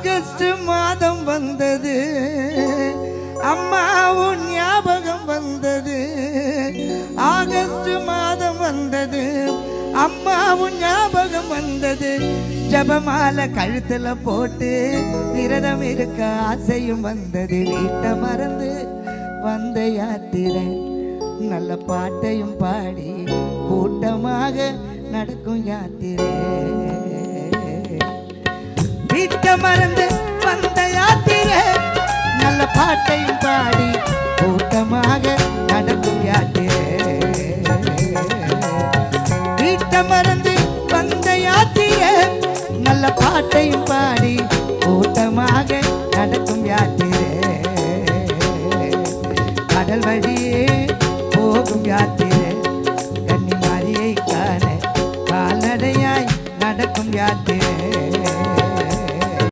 August மாதம் வந்தது அம்மா உன் ஞாபகம் வந்தது ஆகஸ்ட் மாதம் வந்தது அம்மா உன் ஞாபகம் வந்தது ஜபமாலை கழுத்துல போட்டு விரதம் இருக்க ஆசையும் வந்தது வீட்டை மறந்து வந்த யாத்திரை நல்ல பாட்டையும் பாடி கூட்டமாக நடக்கும் யாத்திரை வீட்டை மறந்து வந்த யாத்திரை நல்ல பாட்டையும் பாடி கூட்டமாக நடக்கும் யாத்திரை வீட்டை மறந்து வந்த யாத்திரை நல்ல பாட்டையும் பாடி